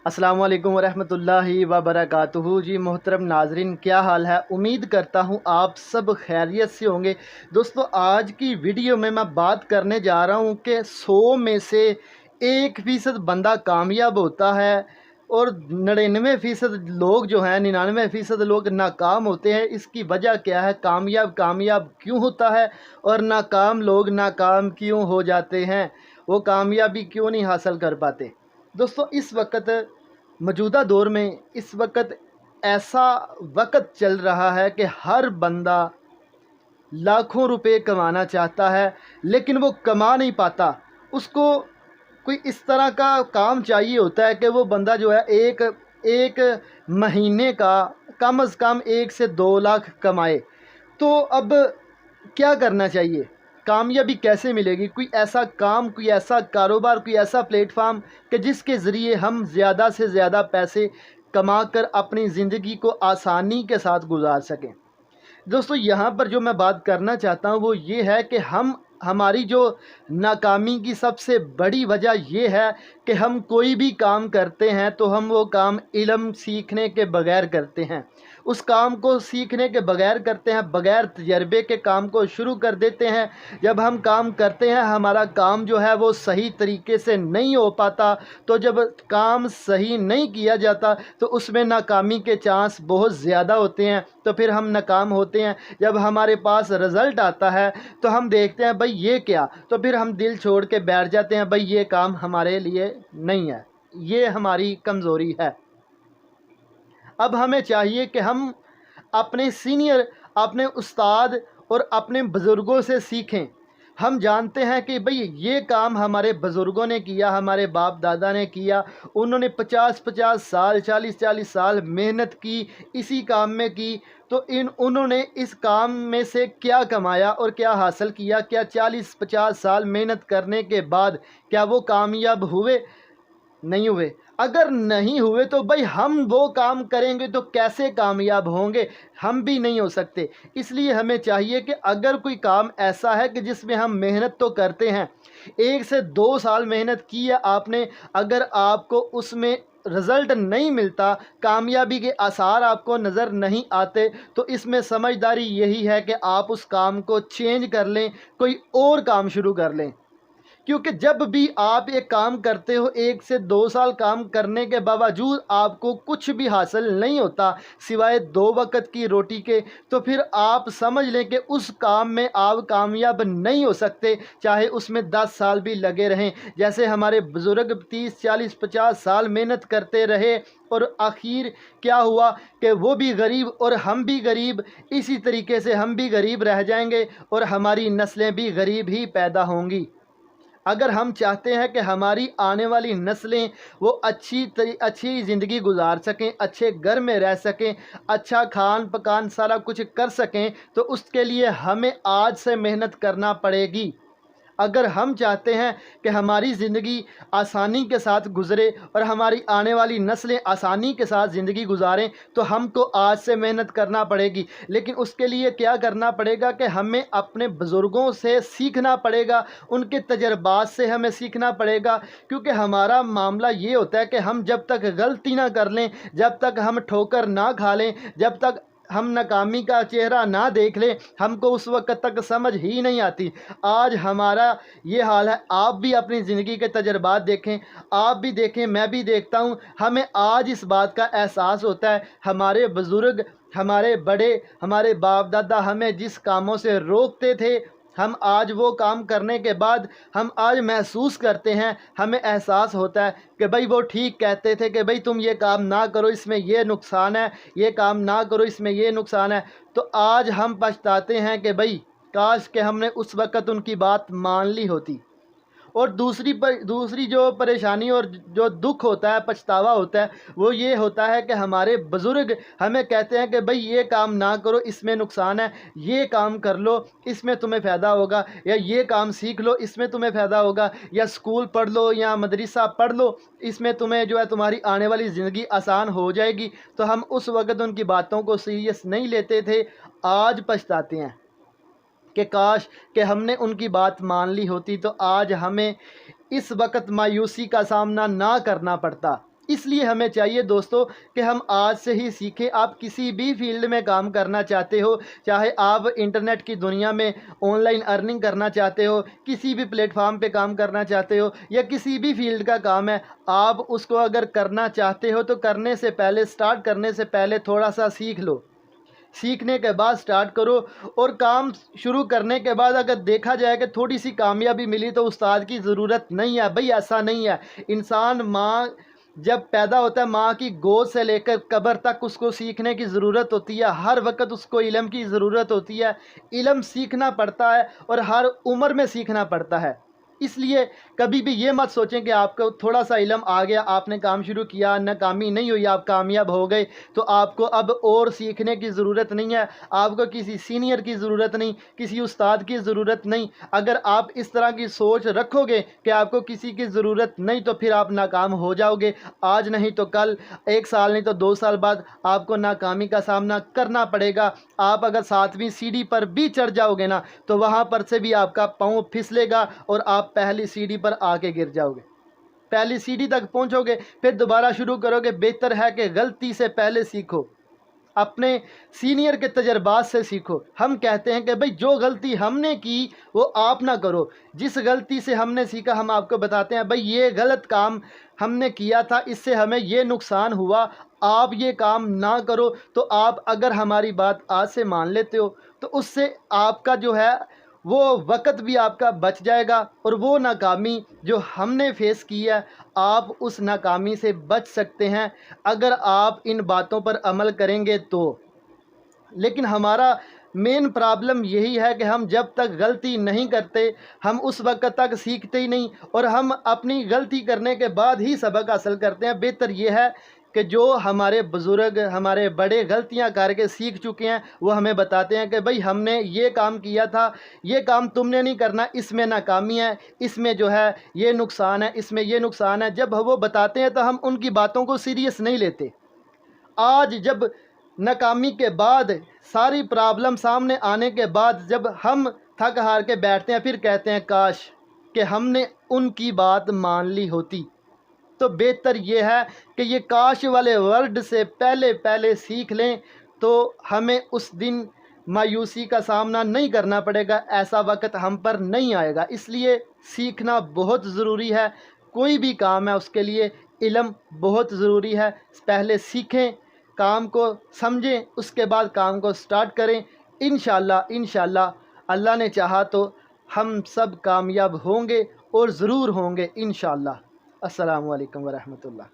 अस्सलाम वालेकुम वरहमतुल्लाहि वबरकातुहू। जी मोहतरम नाजरीन, क्या हाल है? उम्मीद करता हूँ आप सब खैरियत से होंगे। दोस्तों, आज की वीडियो में मैं बात करने जा रहा हूँ कि 100 में से 1% बंदा कामयाब होता है और 99% लोग जो हैं, 99% लोग नाकाम होते हैं। इसकी वजह क्या है? कामयाब क्यों होता है और नाकाम लोग नाकाम क्यों हो जाते हैं? वो कामयाबी क्यों नहीं हासिल कर पाते? दोस्तों, इस वक्त मौजूदा दौर में इस वक्त ऐसा वक्त चल रहा है कि हर बंदा लाखों रुपए कमाना चाहता है, लेकिन वो कमा नहीं पाता। उसको कोई इस तरह का काम चाहिए होता है कि वो बंदा जो है एक एक महीने का कम से कम 1 से 2 लाख कमाए। तो अब क्या करना चाहिए? कामयाबी कैसे मिलेगी? कोई ऐसा काम, कोई ऐसा कारोबार, कोई ऐसा प्लेटफार्म कि जिसके ज़रिए हम ज़्यादा से ज़्यादा पैसे कमा कर अपनी ज़िंदगी को आसानी के साथ गुजार सकें। दोस्तों, यहाँ पर जो मैं बात करना चाहता हूँ वो ये है कि हमारी जो नाकामी की सबसे बड़ी वजह ये है कि हम कोई भी काम करते हैं तो हम वो काम इल्म सीखने के बगैर करते हैं। उस काम को सीखने के बगैर करते हैं, बगैर तजर्बे के काम को शुरू कर देते हैं। जब हम काम करते हैं, हमारा काम जो है वो सही तरीके से नहीं हो पाता। तो जब काम सही नहीं किया जाता तो उसमें नाकामी के चांस बहुत ज़्यादा होते हैं, तो फिर हम नाकाम होते हैं। जब हमारे पास रिज़ल्ट आता है तो हम देखते हैं भाई ये क्या, तो फिर हम दिल छोड़ के बैठ जाते हैं, भाई ये काम हमारे लिए नहीं है, ये हमारी कमज़ोरी है। अब हमें चाहिए कि हम अपने सीनियर, अपने उस्ताद और अपने बुज़ुर्गों से सीखें। हम जानते हैं कि भाई ये काम हमारे बुज़ुर्गों ने किया, हमारे बाप दादा ने किया। उन्होंने 50-50 साल, 40-40 साल मेहनत की, इसी काम में की। तो उन्होंने इस काम में से क्या कमाया और क्या हासिल किया? क्या 40-50 साल मेहनत करने के बाद क्या वो कामयाब हुए? नहीं हुए। अगर नहीं हुए तो भाई हम वो काम करेंगे तो कैसे कामयाब होंगे? हम भी नहीं हो सकते। इसलिए हमें चाहिए कि अगर कोई काम ऐसा है कि जिसमें हम मेहनत तो करते हैं, 1 से 2 साल मेहनत की है आपने, अगर आपको उसमें रिज़ल्ट नहीं मिलता, कामयाबी के आसार आपको नज़र नहीं आते, तो इसमें समझदारी यही है कि आप उस काम को चेंज कर लें, कोई और काम शुरू कर लें। क्योंकि जब भी आप एक काम करते हो, 1 से 2 साल काम करने के बावजूद आपको कुछ भी हासिल नहीं होता सिवाय 2 वक्त की रोटी के, तो फिर आप समझ लें कि उस काम में आप कामयाब नहीं हो सकते, चाहे उसमें 10 साल भी लगे रहें। जैसे हमारे बुज़ुर्ग 30-40-50 साल मेहनत करते रहे और आखिर क्या हुआ कि वो भी गरीब और हम भी गरीब। इसी तरीके से हम भी गरीब रह जाएंगे और हमारी नस्लें भी गरीब ही पैदा होंगी। अगर हम चाहते हैं कि हमारी आने वाली नस्लें वो अच्छी ज़िंदगी गुजार सकें, अच्छे घर में रह सकें, अच्छा खान पकान सारा कुछ कर सकें, तो उसके लिए हमें आज से मेहनत करना पड़ेगी। अगर हम चाहते हैं कि हमारी ज़िंदगी आसानी के साथ गुज़रे और हमारी आने वाली नस्लें आसानी के साथ ज़िंदगी गुजारें, तो हमको आज से मेहनत करना पड़ेगी। लेकिन उसके लिए क्या करना पड़ेगा कि हमें अपने बुज़ुर्गों से सीखना पड़ेगा, उनके तजर्बात से हमें सीखना पड़ेगा। क्योंकि हमारा मामला ये होता है कि हम जब तक गलती ना कर लें, जब तक हम ठोकर ना खा लें, जब तक हम नाकामी का चेहरा ना देख लें, हमको उस वक्त तक समझ ही नहीं आती। आज हमारा ये हाल है। आप भी अपनी ज़िंदगी के तजर्बात देखें, आप भी देखें, मैं भी देखता हूँ। हमें आज इस बात का एहसास होता है, हमारे बुज़ुर्ग, हमारे बड़े, हमारे बाप दादा हमें जिस कामों से रोकते थे, हम आज वो काम करने के बाद हम आज महसूस करते हैं, हमें एहसास होता है कि भाई वो ठीक कहते थे कि भाई तुम ये काम ना करो, इसमें ये नुकसान है, ये काम ना करो, इसमें ये नुकसान है। तो आज हम पछताते हैं कि भाई काश कि हमने उस वक़्त उनकी बात मान ली होती। और दूसरी जो परेशानी और जो दुख होता है, पछतावा होता है, वो ये होता है कि हमारे बुज़ुर्ग हमें कहते हैं कि भाई ये काम ना करो, इसमें नुकसान है, ये काम कर लो, इसमें तुम्हें फ़ायदा होगा, या ये काम सीख लो, इसमें तुम्हें फ़ायदा होगा, या स्कूल पढ़ लो या मदरसा पढ़ लो, इसमें तुम्हें जो है तुम्हारी आने वाली ज़िंदगी आसान हो जाएगी। तो हम उस वक़्त उनकी बातों को सीरियस नहीं लेते थे। आज पछताते हैं कि काश कि हमने उनकी बात मान ली होती, तो आज हमें इस वक्त मायूसी का सामना ना करना पड़ता। इसलिए हमें चाहिए दोस्तों कि हम आज से ही सीखें। आप किसी भी फील्ड में काम करना चाहते हो, चाहे आप इंटरनेट की दुनिया में ऑनलाइन अर्निंग करना चाहते हो, किसी भी प्लेटफॉर्म पे काम करना चाहते हो, या किसी भी फील्ड का काम है, आप उसको अगर करना चाहते हो तो करने से पहले, स्टार्ट करने से पहले थोड़ा सा सीख लो। सीखने के बाद स्टार्ट करो, और काम शुरू करने के बाद अगर देखा जाए कि थोड़ी सी कामयाबी मिली तो उस्ताद की ज़रूरत नहीं है। भाई ऐसा नहीं है। इंसान माँ जब पैदा होता है, माँ की गोद से लेकर कब्र तक उसको सीखने की ज़रूरत होती है। हर वक्त उसको इल्म की ज़रूरत होती है। इल्म सीखना पड़ता है और हर उम्र में सीखना पड़ता है। इसलिए कभी भी ये मत सोचें कि आपको थोड़ा सा इल्म आ गया, आपने काम शुरू किया, नाकामी नहीं हुई, आप कामयाब हो गए, तो आपको अब और सीखने की ज़रूरत नहीं है। आपको किसी सीनियर की ज़रूरत नहीं, किसी उस्ताद की ज़रूरत नहीं। अगर आप इस तरह की सोच रखोगे कि आपको किसी की ज़रूरत नहीं, तो फिर आप नाकाम हो जाओगे। आज नहीं तो कल, 1 साल नहीं तो 2 साल बाद आपको नाकामी का सामना करना पड़ेगा। आप अगर 7वीं सीढ़ी पर भी चढ़ जाओगे ना, तो वहाँ पर से भी आपका पाँव फिसलेगा और आप पहली सीढ़ी पर आके गिर जाओगे। पहली सीढ़ी तक पहुंचोगे, फिर दोबारा शुरू करोगे। बेहतर है कि गलती से पहले सीखो, अपने सीनियर के तजर्बात से सीखो। हम कहते हैं कि भाई जो गलती हमने की वो आप ना करो। जिस गलती से हमने सीखा हम आपको बताते हैं, भाई ये गलत काम हमने किया था, इससे हमें ये नुकसान हुआ, आप ये काम ना करो। तो आप अगर हमारी बात आज से मान लेते हो तो उससे आपका जो है वो वक़्त भी आपका बच जाएगा, और वो नाकामी जो हमने फ़ेस की है, आप उस नाकामी से बच सकते हैं अगर आप इन बातों पर अमल करेंगे तो। लेकिन हमारा मेन प्रॉब्लम यही है कि हम जब तक गलती नहीं करते, हम उस वक्त तक सीखते ही नहीं, और हम अपनी गलती करने के बाद ही सबक हासिल करते हैं। बेहतर ये है कि जो हमारे बुज़ुर्ग, हमारे बड़े गलतियां करके सीख चुके हैं, वो हमें बताते हैं कि भाई हमने ये काम किया था, ये काम तुमने नहीं करना, इसमें नाकामी है, इसमें जो है ये नुकसान है, इसमें ये नुकसान है। जब वो बताते हैं तो हम उनकी बातों को सीरियस नहीं लेते। आज जब नाकामी के बाद, सारी प्रॉब्लम सामने आने के बाद, जब हम थक हार के बैठते हैं, फिर कहते हैं काश कि हमने उनकी बात मान ली होती। तो बेहतर ये है कि ये काश वाले वर्ड से पहले पहले सीख लें, तो हमें उस दिन मायूसी का सामना नहीं करना पड़ेगा, ऐसा वक्त हम पर नहीं आएगा। इसलिए सीखना बहुत ज़रूरी है। कोई भी काम है उसके लिए इल्म बहुत ज़रूरी है। पहले सीखें, काम को समझें, उसके बाद काम को स्टार्ट करें। इंशाअल्लाह अल्लाह ने चाहा तो हम सब कामयाब होंगे, और ज़रूर होंगे इंशाअल्लाह। अस्सलामु अलैकुम वरहमतुल्लाह।